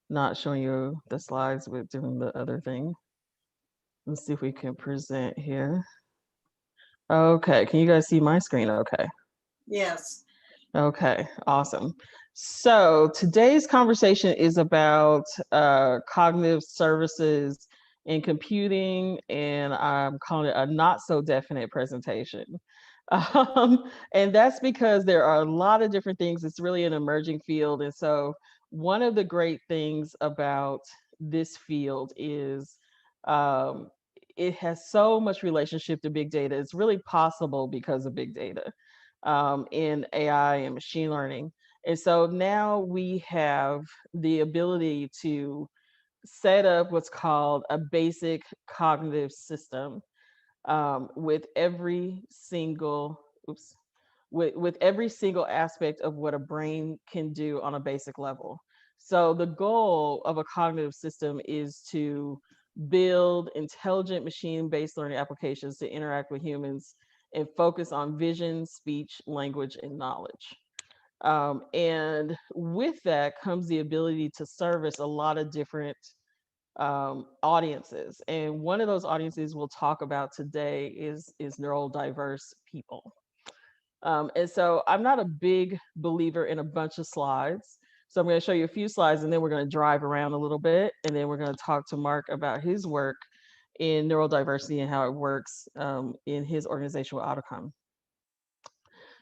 not showing you the slides with doing the other thing. Let's see if we can present here. Okay, can you guys see my screen okay? Yes. Okay, awesome. So today's conversation is about cognitive services in computing, and I'm calling it a not so definite presentation. And that's because there are a lot of different things. It's really an emerging field. And so one of the great things about this field is um, it has so much relationship to big data. It's really possible because of big data in AI and machine learning. And so now we have the ability to set up what's called a basic cognitive system with every single, oops, with every single aspect of what a brain can do on a basic level. So the goal of a cognitive system is to build intelligent machine-based learning applications to interact with humans and focus on vision, speech, language, and knowledge. And with that comes the ability to service a lot of different audiences. And one of those audiences we'll talk about today is neurodiverse people. And so I'm not a big believer in a bunch of slides. So I'm going to show you a few slides and then we're going to drive around a little bit. And then we're going to talk to Mark about his work in neurodiversity and how it works in his organization with Auticon.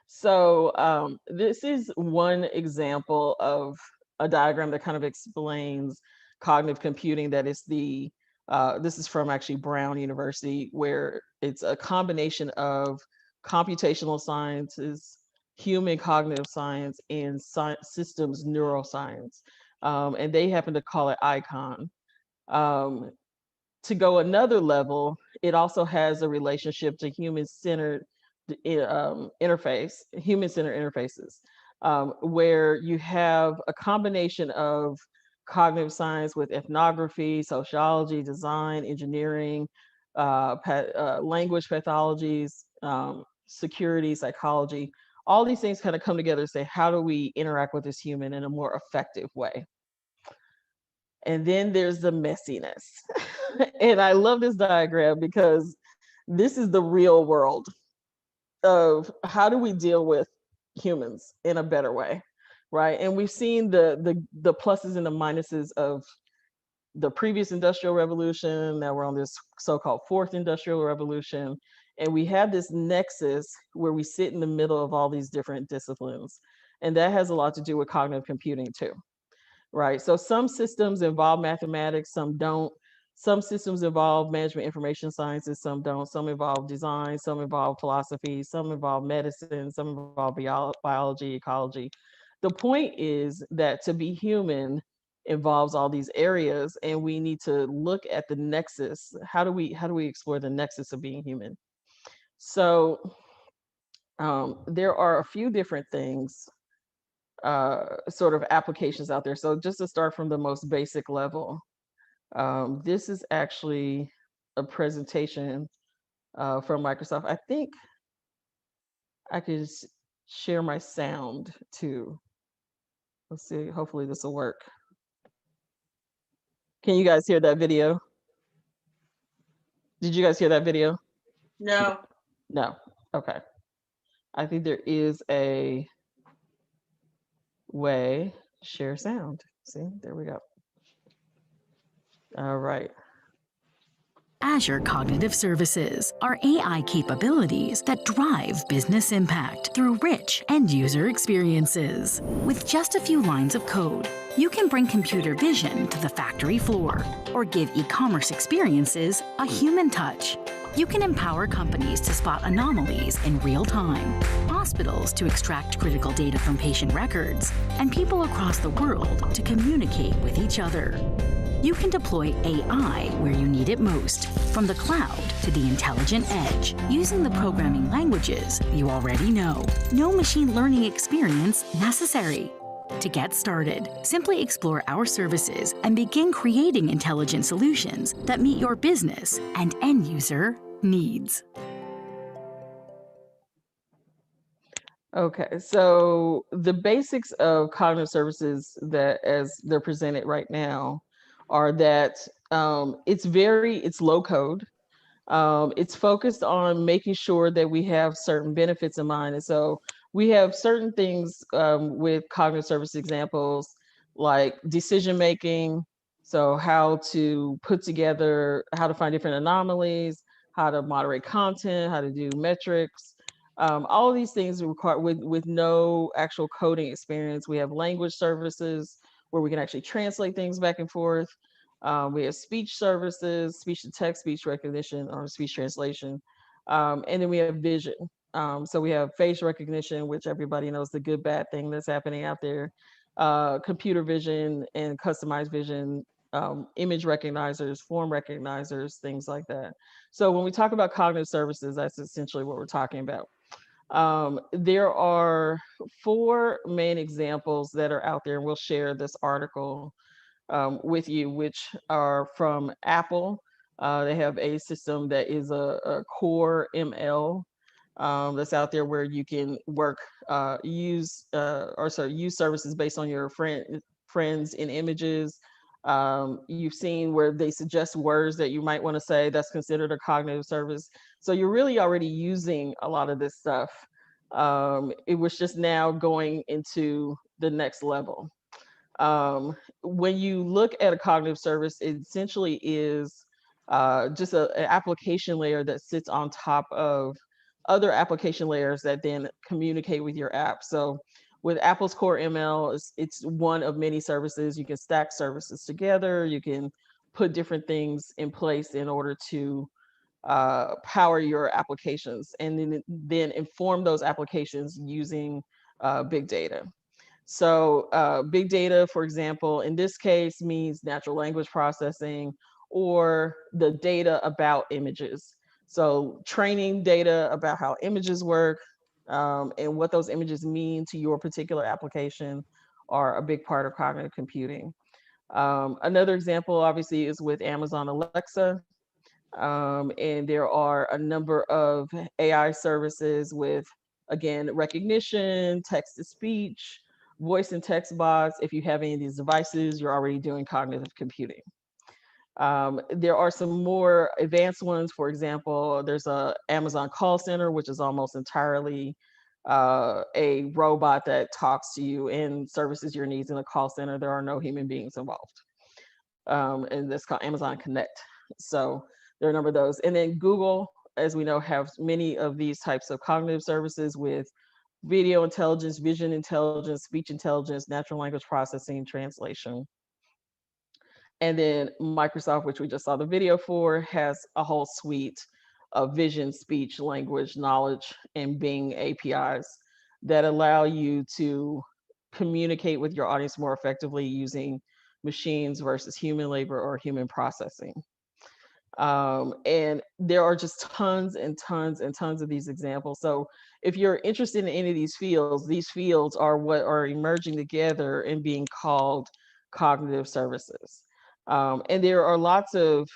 So this is one example of a diagram that kind of explains cognitive computing. That is this is from actually Brown University, where it's a combination of computational sciences, human cognitive science, and systems neuroscience. And they happen to call it ICON. Um, to go another level, it also has a relationship to human-centered human-centered interfaces, where you have a combination of cognitive science with ethnography, sociology, design, engineering, language pathologies, security, psychology. All these things kind of come together to say, how do we interact with this human in a more effective way? And then there's the messiness. And I love this diagram because this is the real world of how do we deal with humans in a better way, right? And we've seen the pluses and the minuses of the previous industrial revolution. Now we're on this so-called fourth industrial revolution, and we have this nexus where we sit in the middle of all these different disciplines, and that has a lot to do with cognitive computing too, right? So some systems involve mathematics, some don't. Some systems involve management information sciences, some don't. Some involve design, some involve philosophy, some involve medicine, some involve biology, ecology. The point is that to be human involves all these areas, and we need to look at the nexus. How do we explore the nexus of being human? So there are a few different things, sort of applications out there. So just to start from the most basic level, this is actually a presentation from Microsoft. I think I could share my sound too. Let's see, hopefully this will work. Can you guys hear that video? Did you guys hear that video? No. No. Okay. I think there is a way to share sound. See, there we go. All right. Azure Cognitive Services are AI capabilities that drive business impact through rich end-user experiences. With just a few lines of code, you can bring computer vision to the factory floor or give e-commerce experiences a human touch. You can empower companies to spot anomalies in real time, hospitals to extract critical data from patient records, and people across the world to communicate with each other. You can deploy AI where you need it most, from the cloud to the intelligent edge, using the programming languages you already know. No machine learning experience necessary. To get started, simply explore our services and begin creating intelligent solutions that meet your business and end user needs. Okay, so the basics of cognitive services that as they're presented right now are that it's low code. It's focused on making sure that we have certain benefits in mind. And so we have certain things with cognitive service examples like decision making. So, how to put together, how to find different anomalies, how to moderate content, how to do metrics. All of these things require with no actual coding experience. We have language services where we can actually translate things back and forth. We have speech services, speech to text, speech recognition, or speech translation. And then we have vision. So we have face recognition, which everybody knows the good, bad thing that's happening out there, computer vision and customized vision, image recognizers, form recognizers, things like that. So when we talk about cognitive services, that's essentially what we're talking about. There are four main examples that are out there, and we'll share this article with you, which are from Apple. They have a system that is a core ML that's out there where you can use services based on your friends in images. You've seen where they suggest words that you might want to say. That's considered a cognitive service. So you're really already using a lot of this stuff. It was just now going into the next level. When you look at a cognitive service, it essentially is just an application layer that sits on top of other application layers that then communicate with your app. So with Apple's Core ML, it's one of many services. You can stack services together. You can put different things in place in order to power your applications, and then inform those applications using big data. So big data, for example, in this case means natural language processing or the data about images. So training data about how images work and what those images mean to your particular application are a big part of cognitive computing. Another example, obviously, is with Amazon Alexa. And there are a number of AI services with, again, recognition, text to speech, voice and text bots. If you have any of these devices, you're already doing cognitive computing. There are some more advanced ones. For example, there's a Amazon call center, which is almost entirely a robot that talks to you and services your needs in a call center. There are no human beings involved. And that's called Amazon Connect. So there are a number of those. And then Google, as we know, have many of these types of cognitive services with video intelligence, vision intelligence, speech intelligence, natural language processing, translation. And then Microsoft, which we just saw the video for, has a whole suite of vision, speech, language, knowledge, and Bing APIs that allow you to communicate with your audience more effectively using machines versus human labor or human processing. And there are just tons and tons and tons of these examples. So if you're interested in any of these fields are what are emerging together and being called cognitive services. And there are lots of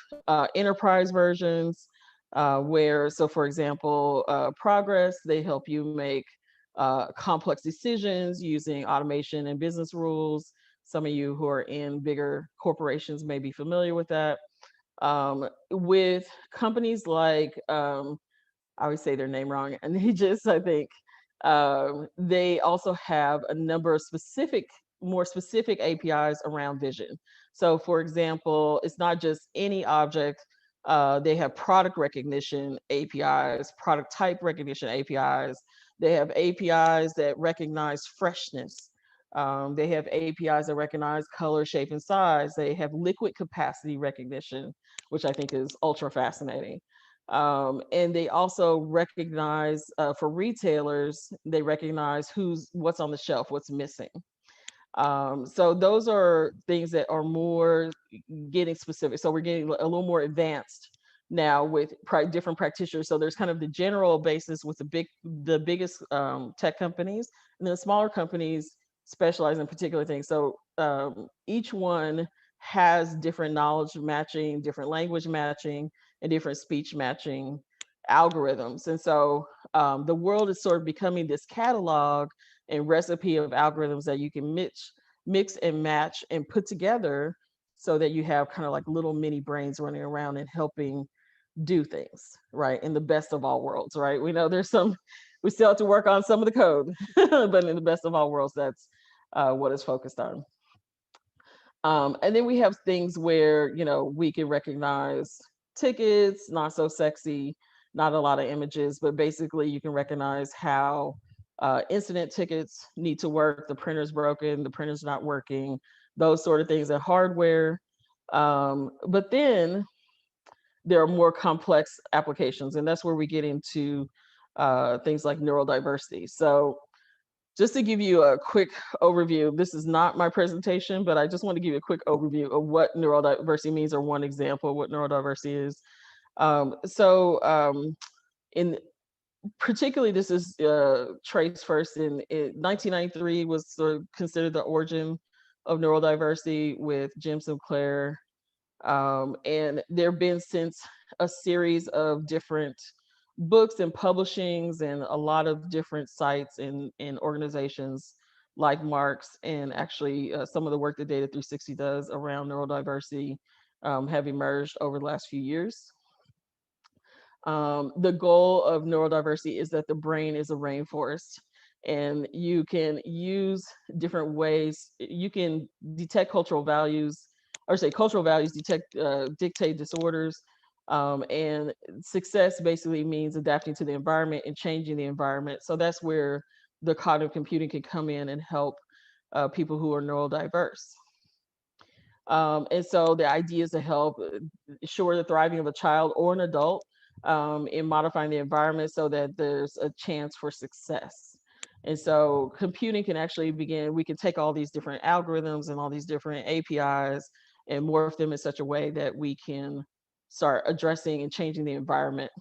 enterprise versions where, so for example, Progress, they help you make complex decisions using automation and business rules. Some of you who are in bigger corporations may be familiar with that. With companies like, I always say their name wrong, Anegis, I think, they also have a number of more specific APIs around vision. So for example, it's not just any object. They have product recognition APIs, product type recognition APIs. They have APIs that recognize freshness. They have APIs that recognize color, shape, and size. They have liquid capacity recognition, which I think is ultra fascinating. And they also recognize for retailers, they recognize what's on the shelf, what's missing. So those are things that are more getting specific. So we're getting a little more advanced now with different practitioners. So there's kind of the general basis with the biggest tech companies, and then the smaller companies specialize in particular things. So each one has different knowledge matching, different language matching, and different speech matching algorithms. And so the world is sort of becoming this catalog and recipe of algorithms that you can mix and match and put together so that you have kind of like little mini brains running around and helping do things, right? In the best of all worlds, right? We know we still have to work on some of the code, but in the best of all worlds, that's what it's focused on. And then we have things where, we can recognize tickets, not so sexy, not a lot of images, but basically you can recognize how incident tickets need to work. The printer's broken, the printer's not working, those sort of things and hardware. But then there are more complex applications, and that's where we get into things like neurodiversity. So just to give you a quick overview, this is not my presentation, but I just want to give you a quick overview of what neurodiversity means, or one example of what neurodiversity is. In particularly, this is traced first in 1993 was sort of considered the origin of neurodiversity with Jim Sinclair. And there have been since a series of different books and publishings and a lot of different sites and organizations like Marks, and actually some of the work that Data 360 does around neurodiversity have emerged over the last few years. The goal of neurodiversity is that the brain is a rainforest, and you can use different ways. You can detect cultural values, or say cultural values dictate disorders. And success basically means adapting to the environment and changing the environment. So that's where the cognitive computing can come in and help people who are neurodiverse. And so the idea is to help ensure the thriving of a child or an adult in modifying the environment so that there's a chance for success. And so computing can actually begin, we can take all these different algorithms and all these different APIs and morph them in such a way that we can start addressing and changing the environment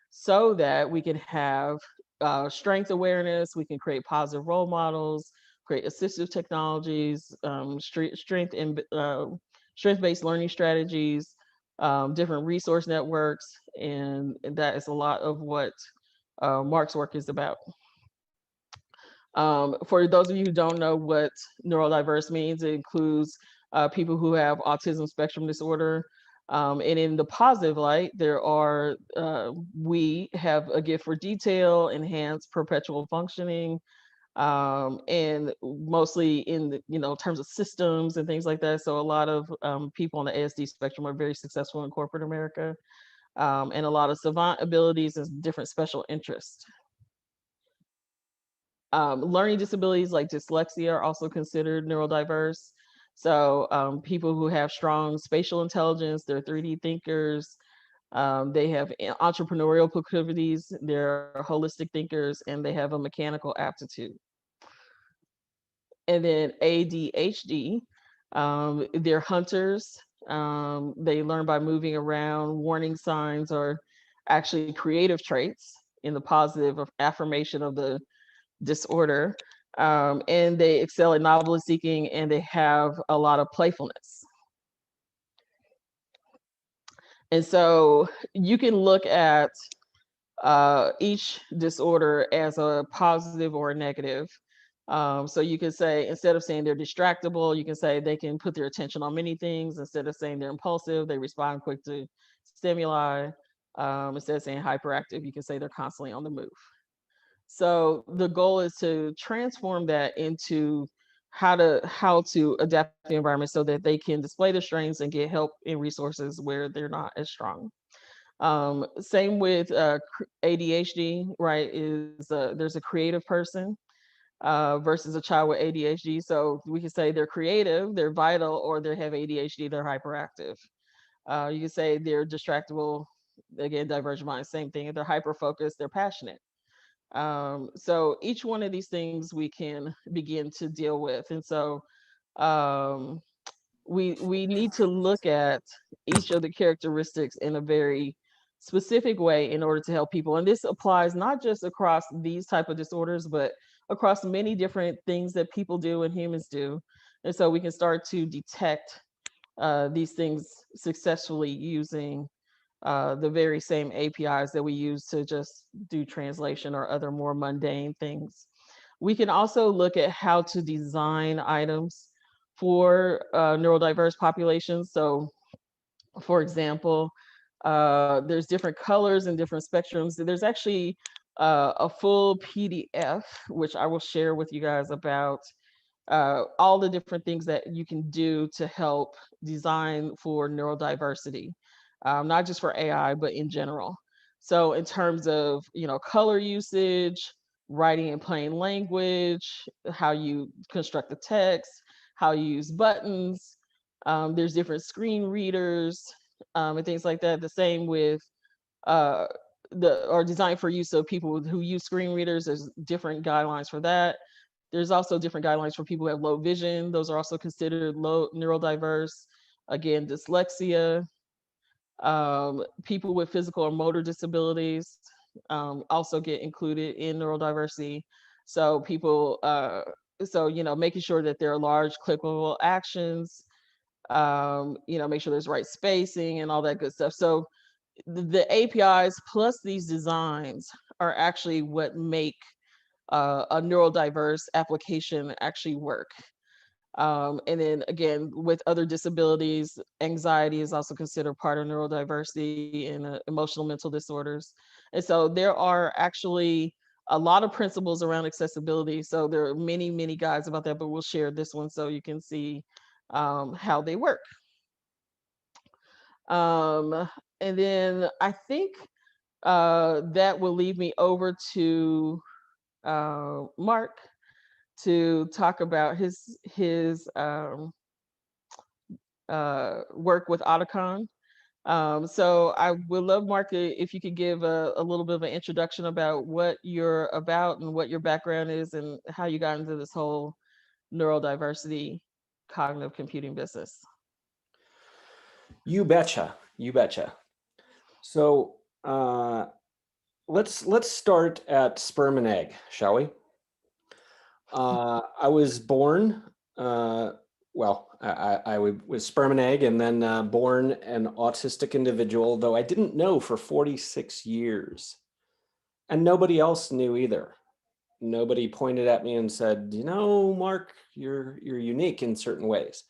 so that we can have strength awareness, we can create positive role models, create assistive technologies, strength-based learning strategies, different resource networks, and that is a lot of what Mark's work is about. For those of you who don't know what neurodiverse means, it includes people who have autism spectrum disorder. And in the positive light, we have a gift for detail, enhanced perpetual functioning, and mostly in terms of systems and things like that. So a lot of people on the ASD spectrum are very successful in corporate America, and a lot of savant abilities and different special interests. Learning disabilities like dyslexia are also considered neurodiverse. So people who have strong spatial intelligence, they're 3D thinkers, they have entrepreneurial proclivities, they're holistic thinkers, and they have a mechanical aptitude. And then ADHD, they're hunters. They learn by moving around. Warning signs are actually creative traits in the positive of affirmation of the disorder. And they excel at novelty seeking, and they have a lot of playfulness. And so you can look at each disorder as a positive or a negative. So you can say, instead of saying they're distractible, you can say they can put their attention on many things. Instead of saying they're impulsive, they respond quick to stimuli. Instead of saying hyperactive, you can say they're constantly on the move. So the goal is to transform that into how to adapt the environment so that they can display their strengths and get help and resources where they're not as strong. Same with ADHD, right? There's a creative person versus a child with ADHD. So we can say they're creative, they're vital, or they have ADHD, they're hyperactive. You can say they're distractible, again, divergent mind, same thing. If they're hyper focused, they're passionate. So each one of these things we can begin to deal with. And so we need to look at each of the characteristics in a very specific way in order to help people. And this applies not just across these type of disorders, but across many different things that people do and humans do. And so we can start to detect these things successfully using the very same APIs that we use to just do translation or other more mundane things. We can also look at how to design items for neurodiverse populations. So, for example, there's different colors and different spectrums. There's actually a full PDF, which I will share with you guys about all the different things that you can do to help design for neurodiversity, not just for AI, but in general. So in terms of, color usage, writing in plain language, how you construct the text, how you use buttons, there's different screen readers, and things like that. The same with uh, or designed for use of people who use screen readers. There's different guidelines for that. There's also different guidelines for people who have low vision. Those are also considered low neurodiverse. Again, dyslexia, people with physical or motor disabilities also get included in neurodiversity. So making sure that there are large clickable actions, make sure there's right spacing and all that good stuff. So the APIs plus these designs are actually what make a neurodiverse application actually work. And then again, with other disabilities, anxiety is also considered part of neurodiversity and emotional mental disorders. And so there are actually a lot of principles around accessibility. So there are many, many guides about that, but we'll share this one so you can see how they work. And then I think that will lead me over to Mark to talk about his work with Auticon. So I would love, Mark, if you could give a little bit of an introduction about what you're about and what your background is and how you got into this whole neurodiversity cognitive computing business. You betcha. You betcha. So let's start at sperm and egg, shall we? I was born, I was sperm and egg, and then born an autistic individual, though I didn't know for 46 years. And nobody else knew either. Nobody pointed at me and said, Mark, you're unique in certain ways.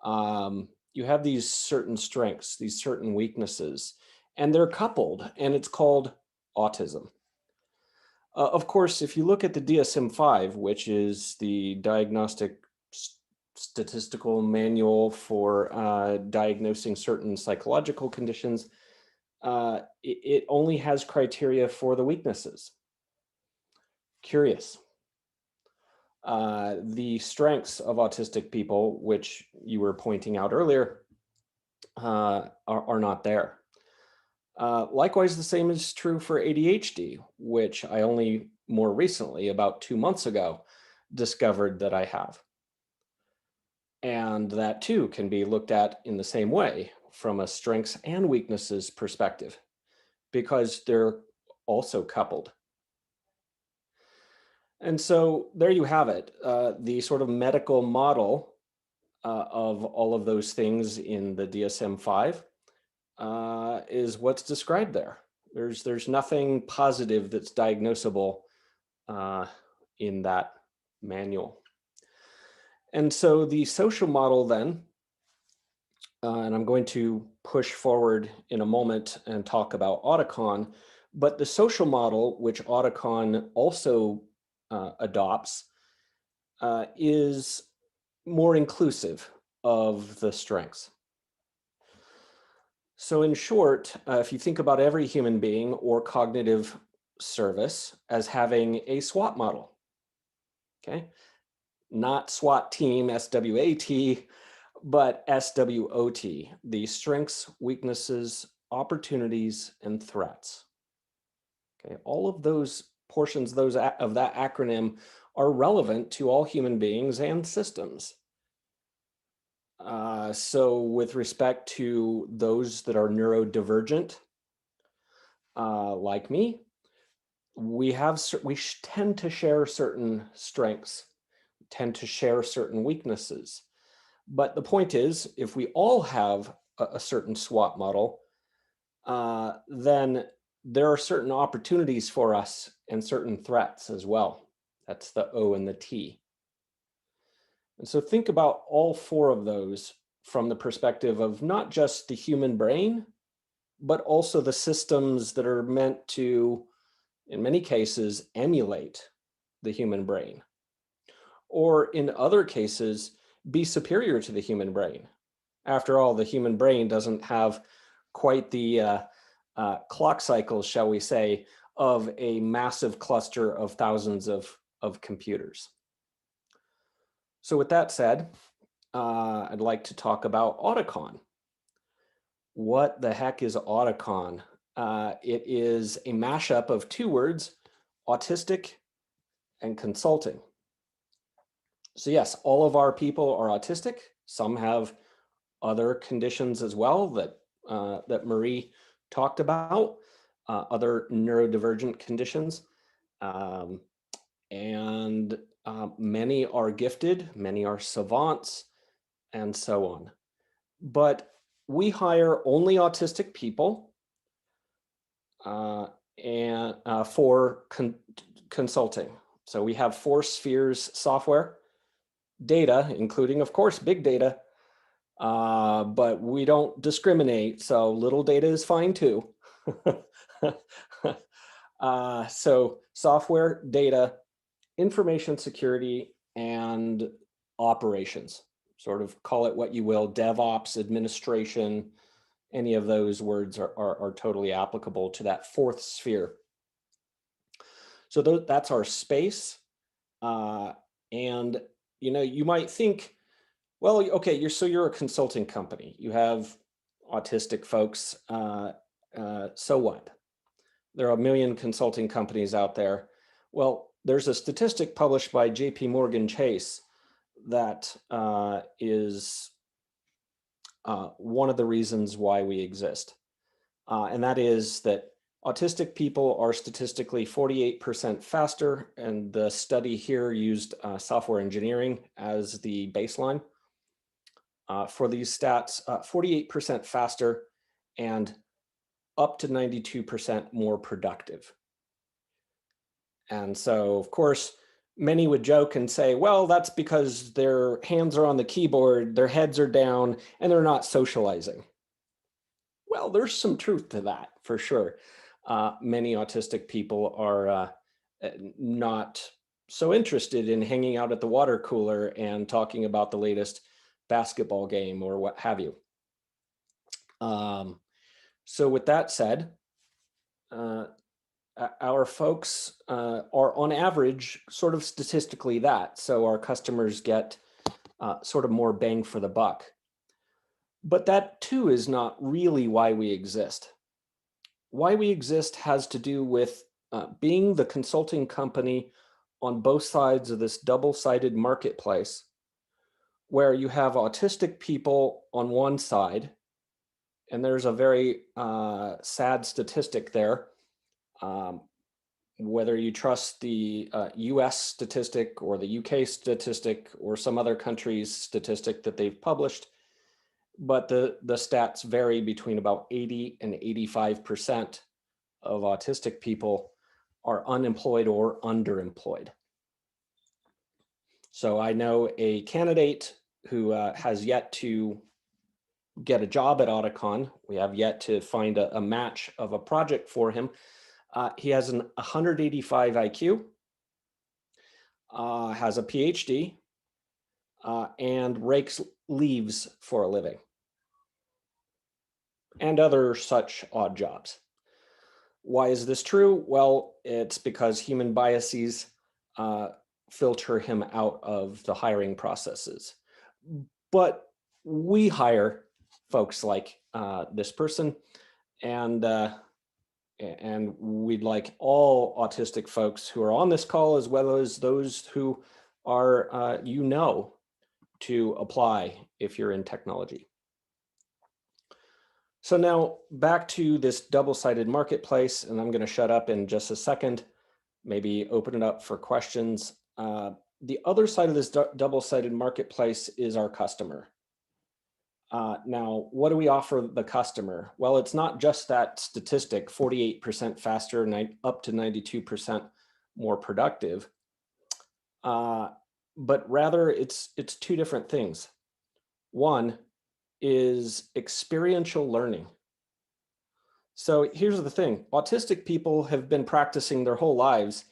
You have these certain strengths, these certain weaknesses, and they're coupled, and it's called autism. Of course, if you look at the DSM-5, which is the Diagnostic Statistical Manual for diagnosing certain psychological conditions, it only has criteria for the weaknesses. Curious. The strengths of autistic people, which you were pointing out earlier, are not there. Likewise, the same is true for ADHD, which I only more recently, about 2 months ago, discovered that I have. And that too can be looked at in the same way from a strengths and weaknesses perspective, because they're also coupled. And so there you have it, the sort of medical model of all of those things in the DSM-5 is what's described there. There's nothing positive that's diagnosable in that manual. And so the social model then, and I'm going to push forward in a moment and talk about Auticon, but the social model, which Auticon also adopts, is more inclusive of the strengths. So in short, if you think about every human being or cognitive service as having a SWOT model, okay? Not SWAT team, SWAT, but SWOT, the strengths, weaknesses, opportunities, and threats. Okay, all of those portions of that acronym are relevant to all human beings and systems. So with respect to those that are neurodivergent, like me, we tend to share certain strengths, tend to share certain weaknesses. But the point is, if we all have a certain SWOT model, then there are certain opportunities for us and certain threats as well. That's the O and the T. And so think about all four of those from the perspective of not just the human brain, but also the systems that are meant to, in many cases, emulate the human brain, or in other cases, be superior to the human brain. After all, the human brain doesn't have quite the clock cycles, shall we say, of a massive cluster of thousands of computers. So with that said, I'd like to talk about Auticon. What the heck is Auticon? It is a mashup of two words, autistic and consulting. So yes, all of our people are autistic. Some have other conditions as well that, that Marie talked about, other neurodivergent conditions. And many are gifted, many are savants, and so on. But we hire only autistic people and for consulting. So we have 4 spheres software, data, including, of course, big data, but we don't discriminate, so little data is fine too. So software, data, information security, and operations. Sort of call it what you will, DevOps, administration, any of those words are totally applicable to that 4th sphere. So that's our space. And you might think, well, okay, you're a consulting company. You have autistic folks. So what? There are a million consulting companies out there. Well, there's a statistic published by JP Morgan Chase that is one of the reasons why we exist. And that is that autistic people are statistically 48% faster, and the study here used software engineering as the baseline. For these stats, 48% faster and up to 92% more productive. And so, of course, many would joke and say, well, that's because their hands are on the keyboard, their heads are down, and they're not socializing. Well, there's some truth to that, for sure. Many autistic people are not so interested in hanging out at the water cooler and talking about the latest basketball game or what have you. So with that said, our folks are on average sort of statistically that. So our customers get sort of more bang for the buck. But that too is not really why we exist. Why we exist has to do with being the consulting company on both sides of this double-sided marketplace, where you have autistic people on one side, and there's a very sad statistic there. Whether you trust the US statistic or the UK statistic or some other country's statistic that they've published, but the stats vary between about 80 and 85% of autistic people are unemployed or underemployed. So I know a candidate who has yet to get a job at Auticon. We have yet to find a match of a project for him. He has an 185 IQ, has a PhD, and rakes leaves for a living, and other such odd jobs. Why is this true? Well, it's because human biases filter him out of the hiring processes. But we hire folks like this person, and we'd like all autistic folks who are on this call, as well as those who are, to apply if you're in technology. So now back to this double-sided marketplace, and I'm going to shut up in just a second, maybe open it up for questions. The other side of this double-sided marketplace is our customer. Now, what do we offer the customer? Well, it's not just that statistic, 48% faster, up to 92% more productive, but rather it's two different things. One is experiential learning. So here's the thing, autistic people have been practicing their whole lives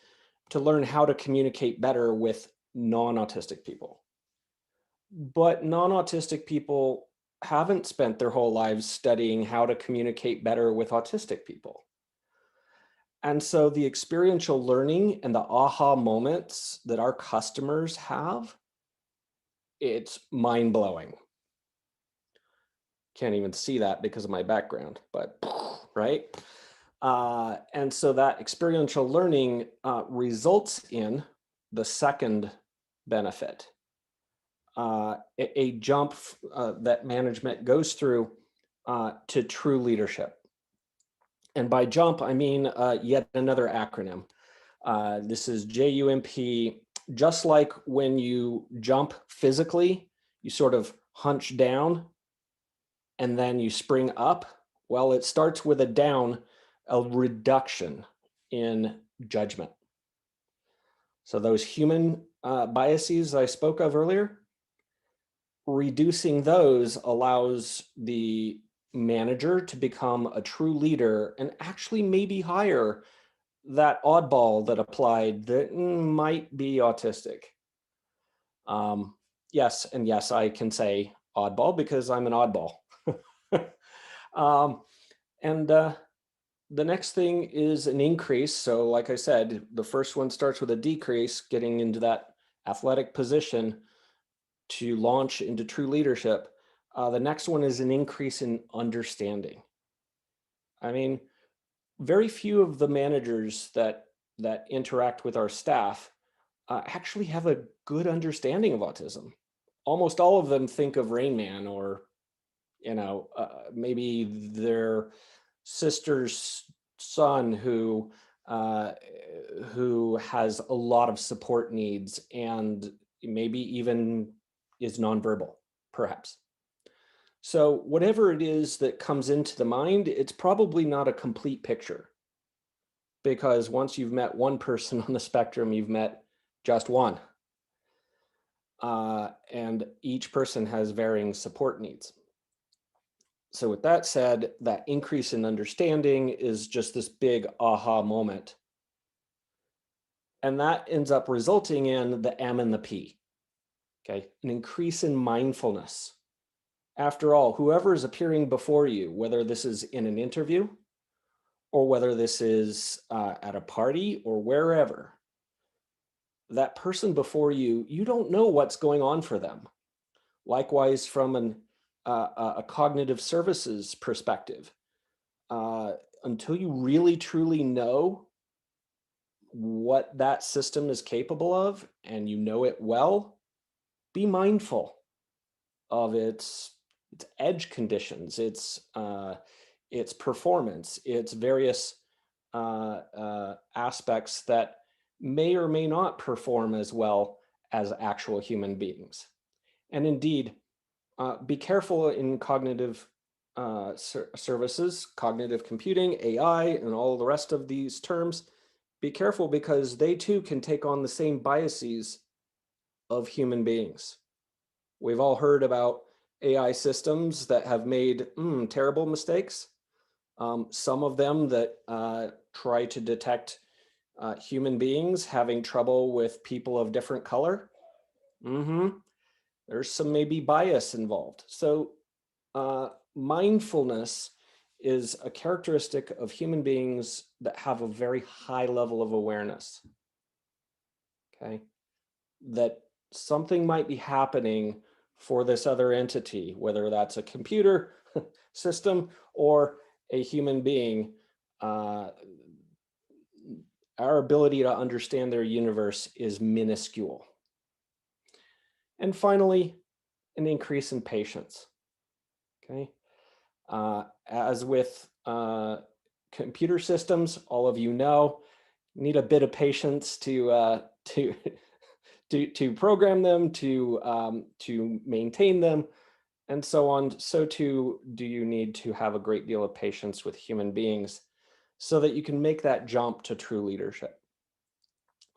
to learn how to communicate better with non-autistic people. But non-autistic people haven't spent their whole lives studying how to communicate better with autistic people. And so the experiential learning and the aha moments that our customers have, it's mind-blowing. Can't even see that because of my background, but right? And so that experiential learning results in the second benefit, a jump that management goes through to true leadership. And by jump, I mean yet another acronym. This is JUMP. Just like when you jump physically, you sort of hunch down and then you spring up. Well, it starts with a down, a reduction in judgment. So those human biases I spoke of earlier, reducing those allows the manager to become a true leader and actually maybe hire that oddball that applied that might be autistic. Yes, and yes, I can say oddball because I'm an oddball. The next thing is an increase. So like I said, the first one starts with a decrease, getting into that athletic position to launch into true leadership. The next one is an increase in understanding. I mean, very few of the managers that interact with our staff actually have a good understanding of autism. Almost all of them think of Rain Man or, maybe their sister's son who has a lot of support needs and maybe even is nonverbal, perhaps. So whatever it is that comes into the mind, it's probably not a complete picture, because once you've met one person on the spectrum, you've met just one. And each person has varying support needs. So with that said, that increase in understanding is just this big aha moment. And that ends up resulting in the M and the P, okay? An increase in mindfulness. After all, whoever is appearing before you, whether this is in an interview or whether this is at a party or wherever, that person before you, you don't know what's going on for them. Likewise, from a cognitive services perspective, until you really truly know what that system is capable of and you know it well, be mindful of its edge conditions, its performance, its various aspects that may or may not perform as well as actual human beings. And indeed, be careful in cognitive services, cognitive computing, AI, and all the rest of these terms. Be careful because they too can take on the same biases of human beings. We've all heard about AI systems that have made terrible mistakes. Some of them that try to detect human beings having trouble with people of different color. There's some maybe bias involved. So mindfulness is a characteristic of human beings that have a very high level of awareness, okay? That something might be happening for this other entity, whether that's a computer system or a human being. Our ability to understand their universe is minuscule. And finally, an increase in patience, okay? As with computer systems, all of you know, need a bit of patience to program them, to maintain them, and so on, so too do you need to have a great deal of patience with human beings so that you can make that jump to true leadership.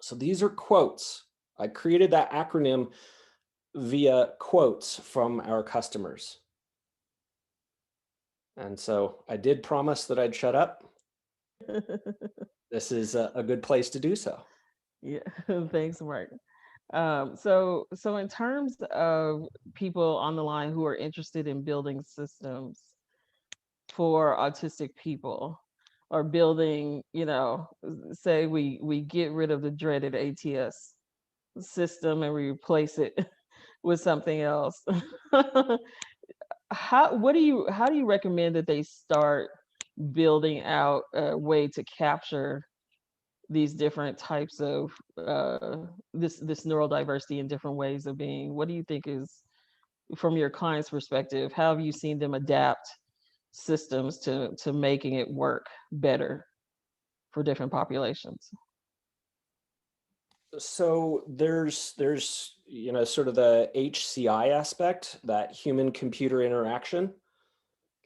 So these are quotes. I created that acronym via quotes from our customers. And so I did promise that I'd shut up. This is a good place to do so. Yeah, thanks, Mark. So in terms of people on the line who are interested in building systems for autistic people, or building, say we get rid of the dreaded ATS system and we replace it with something else. How do you recommend that they start building out a way to capture these different types of this neurodiversity in different ways of being? What do you think is, from your client's perspective, how have you seen them adapt systems to making it work better for different populations? So there's sort of the HCI aspect, that human computer interaction.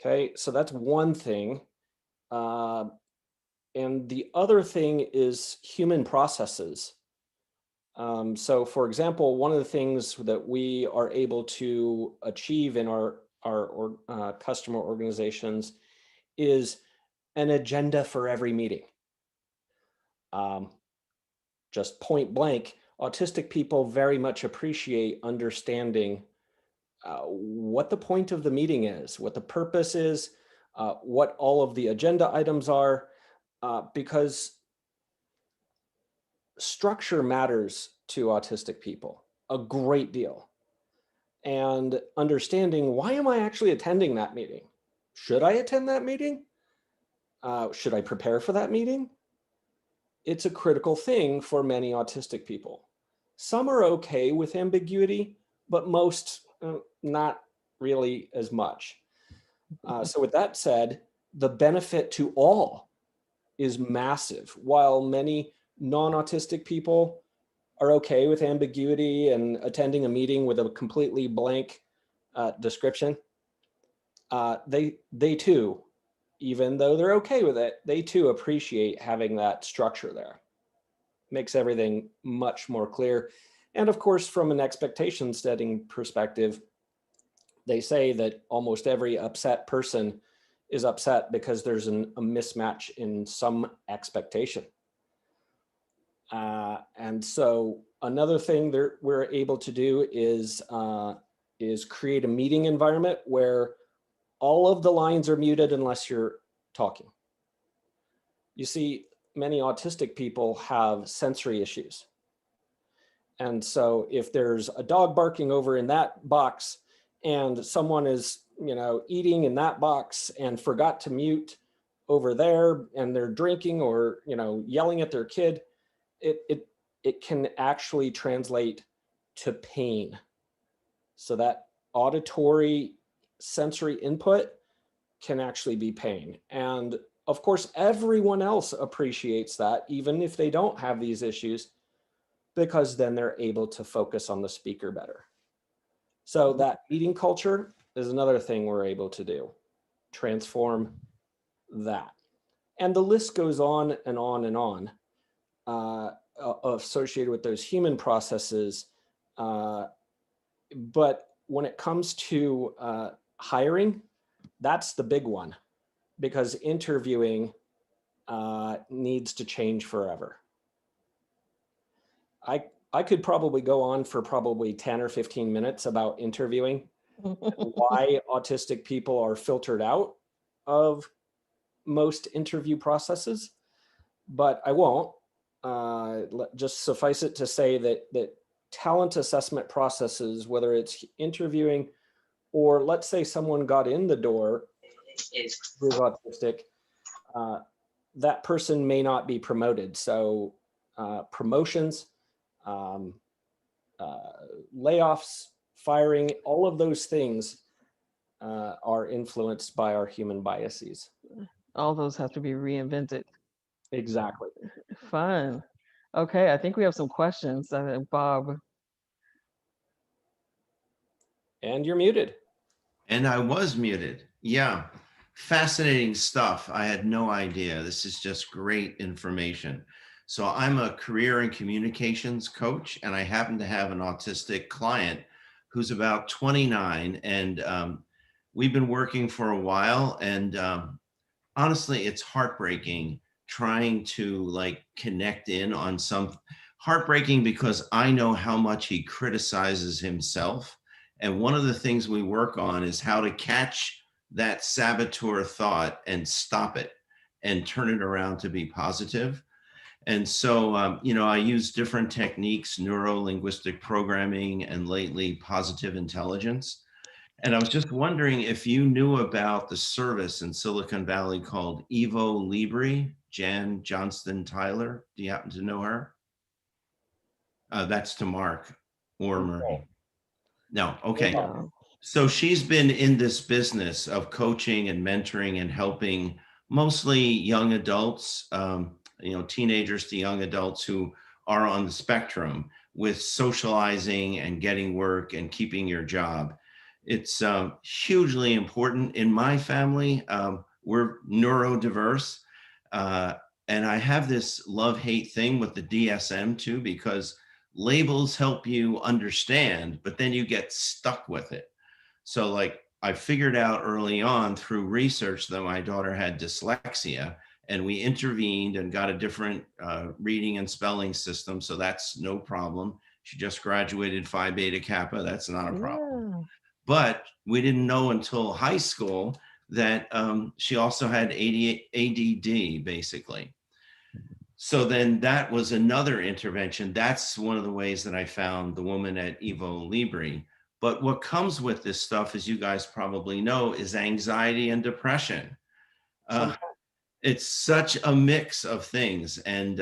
Okay, so that's one thing. And the other thing is human processes. So for example, one of the things that we are able to achieve in our customer organizations is an agenda for every meeting. Just point blank, autistic people very much appreciate understanding what the point of the meeting is, what the purpose is, what all of the agenda items are, because structure matters to autistic people a great deal. And understanding, why am I actually attending that meeting? Should I attend that meeting? Should I prepare for that meeting? It's a critical thing for many autistic people. Some are okay with ambiguity, but most not really as much. So with that said, the benefit to all is massive. While many non-autistic people are okay with ambiguity and attending a meeting with a completely blank description, they too, even though they're okay with it, they too appreciate having that structure there. Makes everything much more clear. And of course, from an expectation setting perspective, they say that almost every upset person is upset because there's a mismatch in some expectation. And so another thing that we're able to do is create a meeting environment where all of the lines are muted unless you're talking. You see, many autistic people have sensory issues. And so if there's a dog barking over in that box and someone is, eating in that box and forgot to mute over there, and they're drinking or, yelling at their kid, it can actually translate to pain. So that auditory sensory input can actually be pain. And of course, everyone else appreciates that, even if they don't have these issues, because then they're able to focus on the speaker better. So that meeting culture is another thing we're able to do, transform that. And the list goes on and on and on, associated with those human processes. But when it comes to hiring, that's the big one, because interviewing needs to change forever. I could probably go on for probably 10 or 15 minutes about interviewing, why autistic people are filtered out of most interview processes, but I won't. Just suffice it to say that talent assessment processes, whether it's interviewing or let's say someone got in the door who's autistic, that person may not be promoted. So promotions, layoffs, firing, all of those things are influenced by our human biases. All those have to be reinvented. Exactly. Fun. Okay, I think we have some questions. Bob. And you're muted. And I was muted. Yeah. Fascinating stuff. I had no idea. This is just great information. So I'm a career and communications coach, and I happen to have an autistic client who's about 29. And we've been working for a while. And honestly, it's heartbreaking trying to like connect in on some heartbreaking because I know how much he criticizes himself. And one of the things we work on is how to catch that saboteur thought and stop it and turn it around to be positive. And so, I use different techniques, neuro linguistic programming, and lately positive intelligence. And I was just wondering if you knew about the service in Silicon Valley called Evo Libri, Jan Johnston Tyler. Do you happen to know her? That's to Mark or Marie. No, okay. No. So she's been in this business of coaching and mentoring and helping mostly young adults, teenagers to young adults who are on the spectrum with socializing and getting work and keeping your job. It's hugely important. In my family, we're neurodiverse. Uh, and I have this love-hate thing with the DSM too, because labels help you understand, but then you get stuck with it. So like I figured out early on through research that my daughter had dyslexia, and we intervened and got a different reading and spelling system. So that's no problem. She just graduated Phi Beta Kappa. That's not a problem. Yeah. But we didn't know until high school that she also had ADD, basically. So then that was another intervention. That's one of the ways that I found the woman at Evo Libri. But what comes with this stuff, as you guys probably know, is anxiety and depression. Uh, it's such a mix of things. And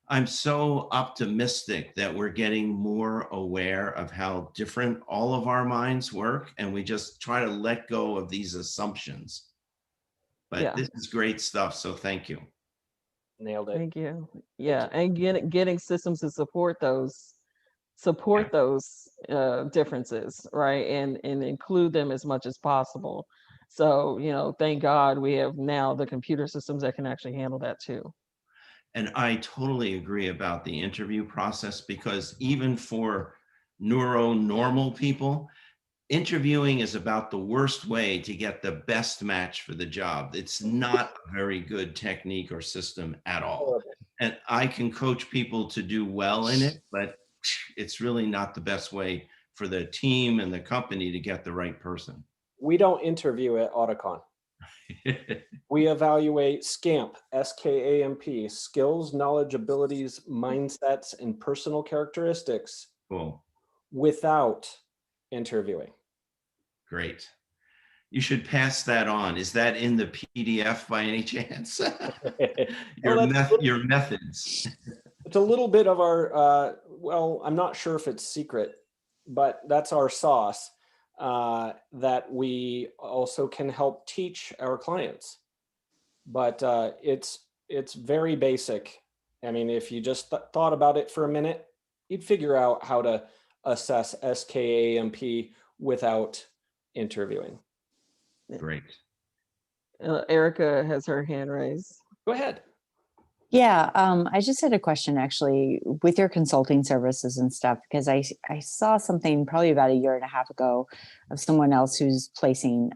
I'm so optimistic that we're getting more aware of how different all of our minds work. And we just try to let go of these assumptions. But Yeah. this is great stuff. So thank you. Nailed it. Thank you. Yeah, and getting systems to support those differences, right? And include them as much as possible. So, thank God we have now the computer systems that can actually handle that too. And I totally agree about the interview process, because even for neuronormal people, interviewing is about the worst way to get the best match for the job. It's not a very good technique or system at all. Horrible. And I can coach people to do well in it, but it's really not the best way for the team and the company to get the right person. We don't interview at Auticon. We evaluate SCAMP, S-K-A-M-P, skills, knowledge, abilities, mindsets, and personal characteristics Cool. without interviewing. Great. You should pass that on. Is that in the PDF by any chance? Your methods. It's a little bit of our, I'm not sure if it's secret, but that's our sauce that we also can help teach our clients. But it's very basic. I mean, if you just thought about it for a minute, you'd figure out how to assess SKAMP without interviewing. Great. Erica has her hand raised. Go ahead. Yeah, I just had a question actually with your consulting services and stuff, because I saw something probably about a year and a half ago of someone else who's placing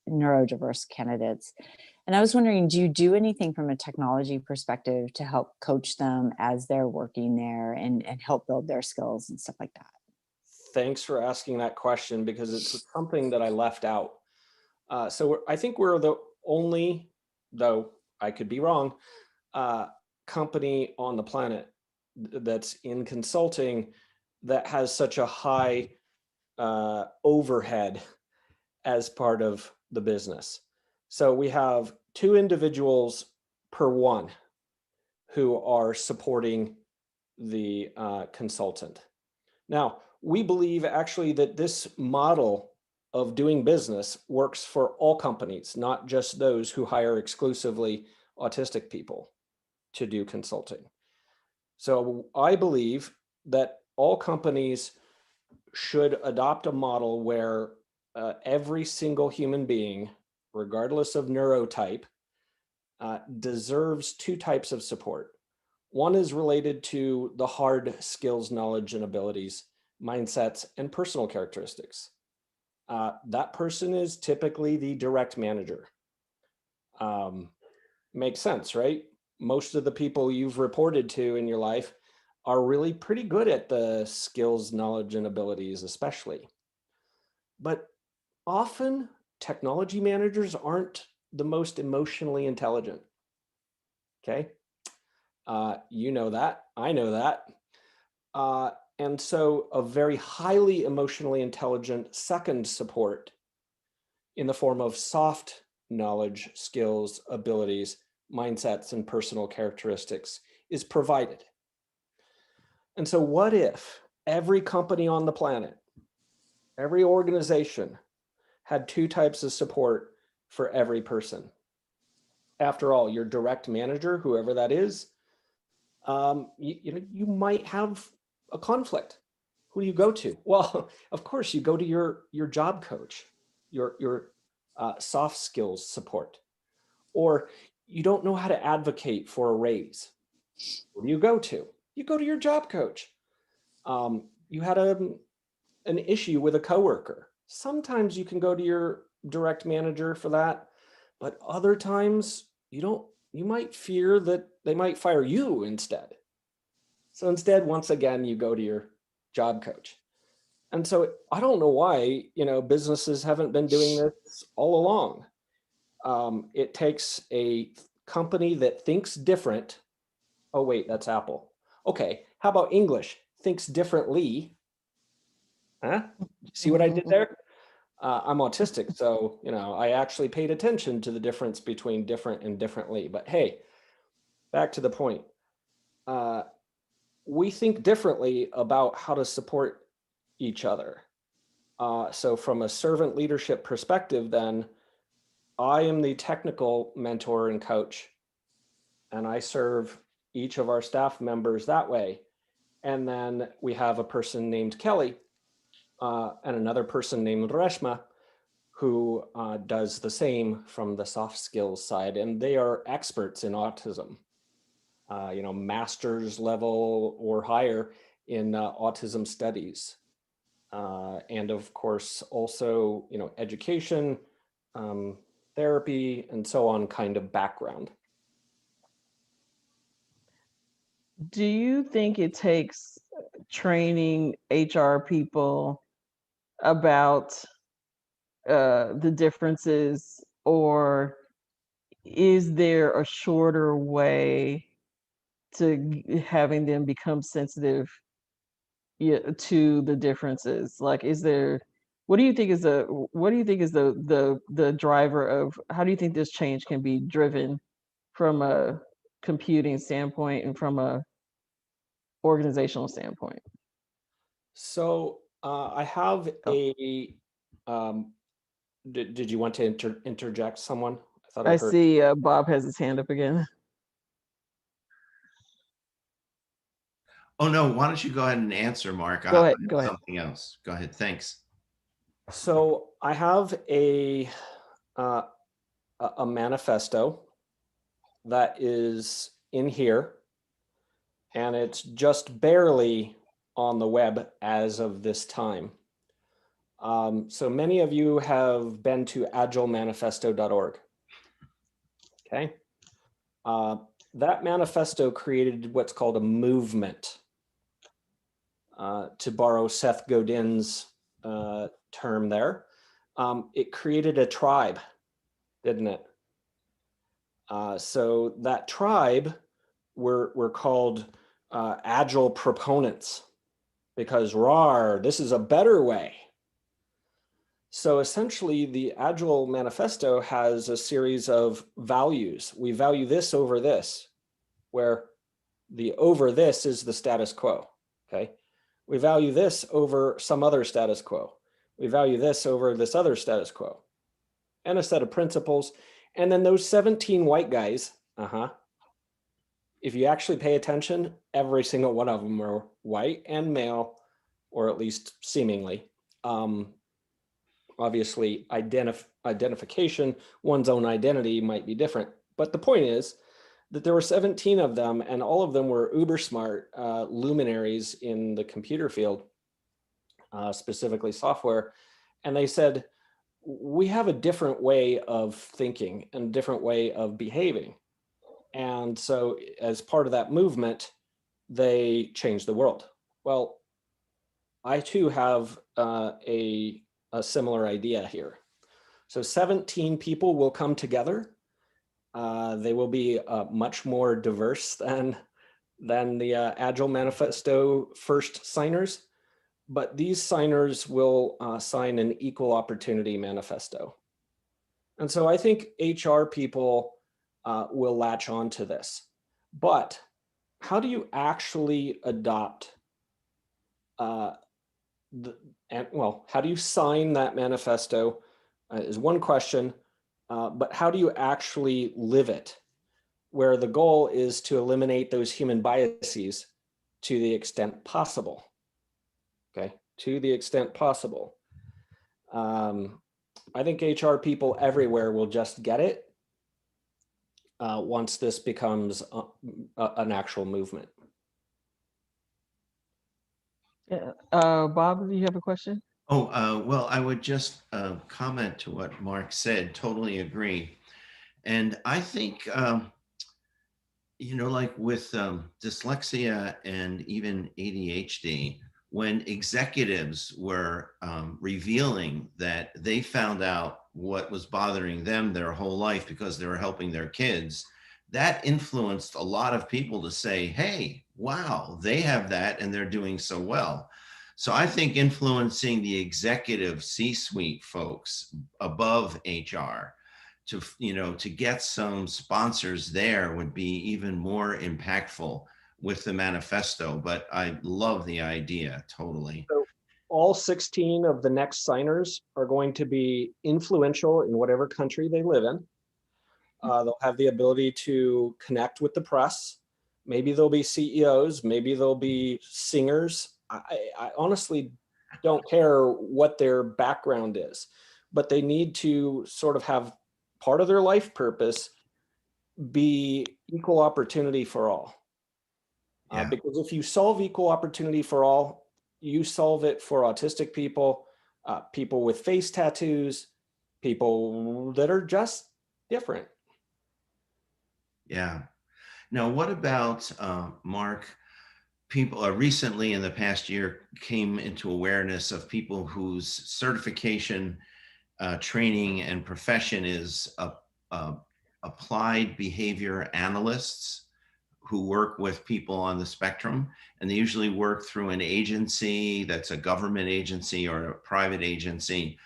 neurodiverse candidates. And I was wondering, do you do anything from a technology perspective to help coach them as they're working there and help build their skills and stuff like that? Thanks for asking that question, because it's something that I left out. So I think we're the only, though I could be wrong, company on the planet that's in consulting that has such a high overhead as part of the business. So we have 2 individuals per one who are supporting the consultant. Now, we believe actually that this model of doing business works for all companies, not just those who hire exclusively autistic people to do consulting. So I believe that all companies should adopt a model where every single human being, regardless of neurotype, deserves two types of support. One is related to the hard skills, knowledge, and abilities, mindsets, and personal characteristics. That person is typically the direct manager. Makes sense, right? Most of the people you've reported to in your life are really pretty good at the skills, knowledge, and abilities, especially. But often technology managers aren't the most emotionally intelligent. Okay. You know that, I know that. And so a very highly emotionally intelligent second support in the form of soft knowledge, skills, abilities, mindsets, and personal characteristics is provided. And so what if every company on the planet, every organization had two types of support for every person? After all, your direct manager, whoever that is, you might have a conflict. Who do you go to? Well, of course, you go to your job coach, your soft skills support. Or you don't know how to advocate for a raise. Who do you go to? You go to your job coach. You had an issue with a coworker. Sometimes you can go to your direct manager for that, but other times you might fear that they might fire you instead. So instead, once again, you go to your job coach. And so I don't know why, businesses haven't been doing this all along. It takes a company that thinks different. Oh, wait, that's Apple. Okay, how about English? Thinks differently. Huh? See what I did there? I'm autistic, so I actually paid attention to the difference between different and differently. But hey, back to the point. We think differently about how to support each other. So from a servant leadership perspective, then, I am the technical mentor and coach, and I serve each of our staff members that way. And then we have a person named Kelly and another person named Reshma who does the same from the soft skills side. And they are experts in autism, master's level or higher in autism studies. And of course, also, education, therapy, and so on kind of background. Do you think it takes training HR people about the differences, or is there a shorter way to having them become sensitive to the differences? Like, what do you think is the driver of, how do you think this change can be driven from a computing standpoint and from a organizational standpoint? So I have a, did you want to interject someone? I thought I I heard. see Bob has his hand up again. Oh, no, why don't you go ahead and answer, Mark? Go ahead. Something else. Go ahead. Thanks. So I have a manifesto that is in here, and it's just barely on the web as of this time. So many of you have been to agilemanifesto.org. Okay. That manifesto created what's called a movement, to borrow Seth Godin's term there. It created a tribe, didn't it? So that tribe were called agile proponents, because this is a better way. So essentially, the Agile Manifesto has a series of values. We value this over this, where the over this is the status quo, okay? We value this over some other status quo. We value this over this other status quo, and a set of principles. And then those 17 white guys, if you actually pay attention, every single one of them are white and male, or at least seemingly. Obviously, identification, one's own identity might be different. But the point is that there were 17 of them, and all of them were uber smart luminaries in the computer field, specifically software. And they said, we have a different way of thinking and a different way of behaving. And so as part of that movement, they changed the world. Well, I too have a similar idea here. So 17 people will come together. They will be much more diverse than the Agile Manifesto first signers, but these signers will sign an equal opportunity manifesto. And so I think HR people will latch on to this. But how do you actually adopt how do you sign that manifesto is one question, but how do you actually live it? Where the goal is to eliminate those human biases to the extent possible. Okay, to the extent possible. I think HR people everywhere will just get it once this becomes an actual movement. Yeah. Bob, do you have a question? Oh, well, I would just comment to what Mark said, totally agree. And I think, like with dyslexia and even ADHD, when executives were revealing that they found out what was bothering them their whole life because they were helping their kids, that influenced a lot of people to say, hey, wow, they have that and they're doing so well. So I think influencing the executive C-suite folks above HR to get some sponsors there would be even more impactful with the manifesto. But I love the idea totally. So all 16 of the next signers are going to be influential in whatever country they live in. They'll have the ability to connect with the press. Maybe they'll be CEOs, maybe they'll be singers. I honestly don't care what their background is, but they need to sort of have part of their life purpose be equal opportunity for all. Yeah. Because if you solve equal opportunity for all, you solve it for autistic people, people with face tattoos, people that are just different. Yeah. Now, what about Mark? People recently in the past year came into awareness of people whose certification, training, and profession is applied behavior analysts who work with people on the spectrum. And they usually work through an agency that's a government agency or a private agency.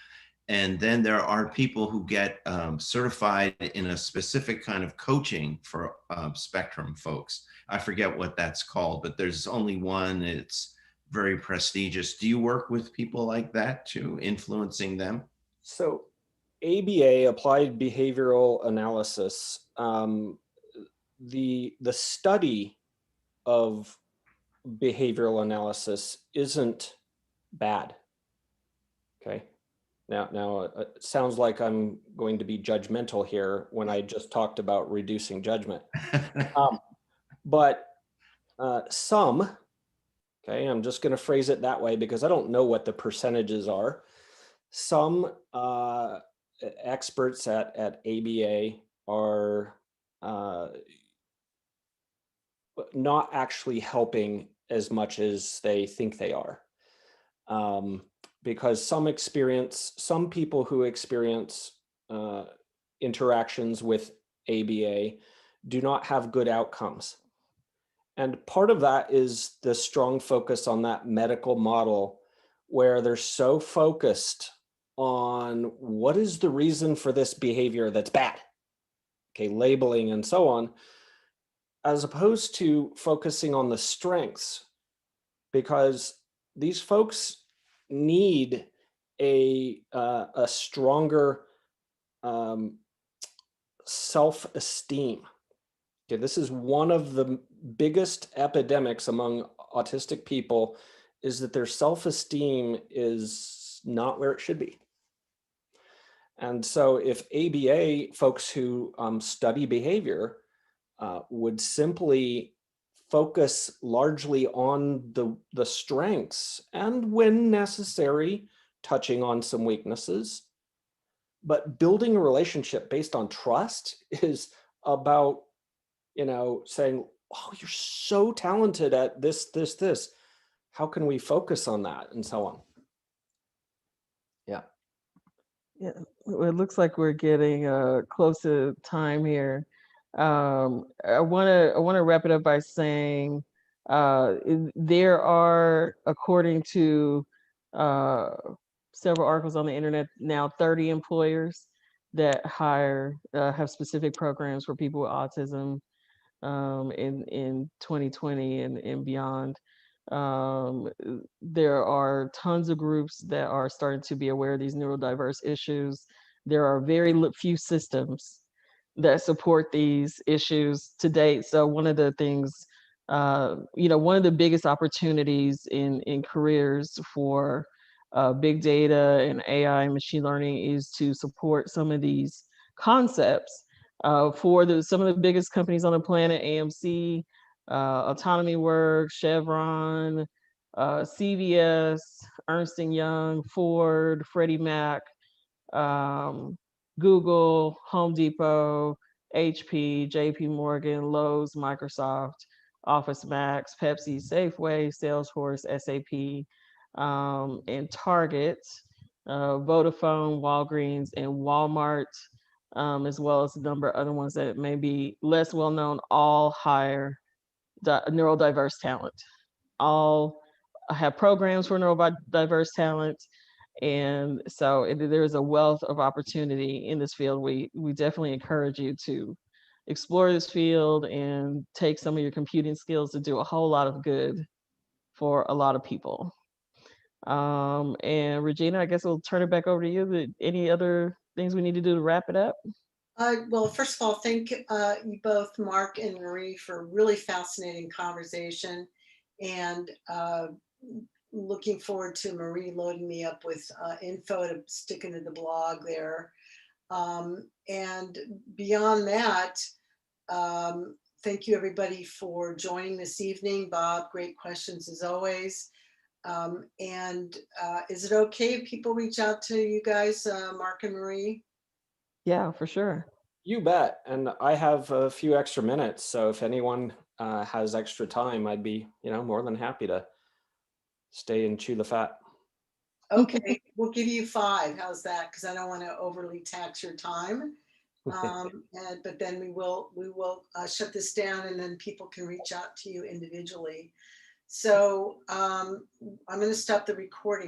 And then there are people who get certified in a specific kind of coaching for spectrum folks. I forget what that's called, but there's only one. It's very prestigious. Do you work with people like that too, influencing them? So ABA, applied behavioral analysis, the study of behavioral analysis isn't bad. Okay. Now it sounds like I'm going to be judgmental here when I just talked about reducing judgment. But some, okay, I'm just going to phrase it that way because I don't know what the percentages are. Some experts at ABA are not actually helping as much as they think they are. Because some people who experience interactions with ABA do not have good outcomes. And part of that is the strong focus on that medical model where they're so focused on what is the reason for this behavior that's bad, okay, labeling and so on, as opposed to focusing on the strengths, because these folks need a stronger self-esteem. Okay, this is one of the biggest epidemics among autistic people, is that their self-esteem is not where it should be. And so if ABA folks who study behavior would simply focus largely on the strengths and, when necessary, touching on some weaknesses. But building a relationship based on trust is about, saying, oh, you're so talented at this, this, this. How can we focus on that, and so on? Yeah. Yeah, it looks like we're getting close to time here. I want to wrap it up by saying there are, according to uh, several articles on the internet, now 30 employers that have specific programs for people with autism in 2020 and beyond. There are tons of groups that are starting to be aware of these neurodiverse issues. There are very few systems that support these issues to date. So one of the things, one of the biggest opportunities in careers for big data and AI and machine learning is to support some of these concepts for some of the biggest companies on the planet: AMC, Autonomy Works, Chevron, CVS, Ernst & Young, Ford, Freddie Mac, Google, Home Depot, HP, JP Morgan, Lowe's, Microsoft, Office Max, Pepsi, Safeway, Salesforce, SAP, and Target, Vodafone, Walgreens, and Walmart, as well as a number of other ones that may be less well known, all hire neurodiverse talent. All have programs for neurodiverse talent. And so there's a wealth of opportunity in this field. We definitely encourage you to explore this field and take some of your computing skills to do a whole lot of good for a lot of people. And Regina, I guess we'll turn it back over to you. Any other things we need to do to wrap it up? Well, first of all, thank you both, Mark and Marie, for a really fascinating conversation, and looking forward to Marie loading me up with info to stick into the blog there. And beyond that, thank you everybody for joining this evening. Bob, great questions as always. And is it okay if people reach out to you guys, Mark and Marie? Yeah, for sure. You bet. And I have a few extra minutes, so if anyone has extra time, I'd be, more than happy to stay and chew the fat. Okay, we'll give you 5. How's that? Because I don't want to overly tax your time. But then we will shut this down, and then people can reach out to you individually. So I'm going to stop the recording.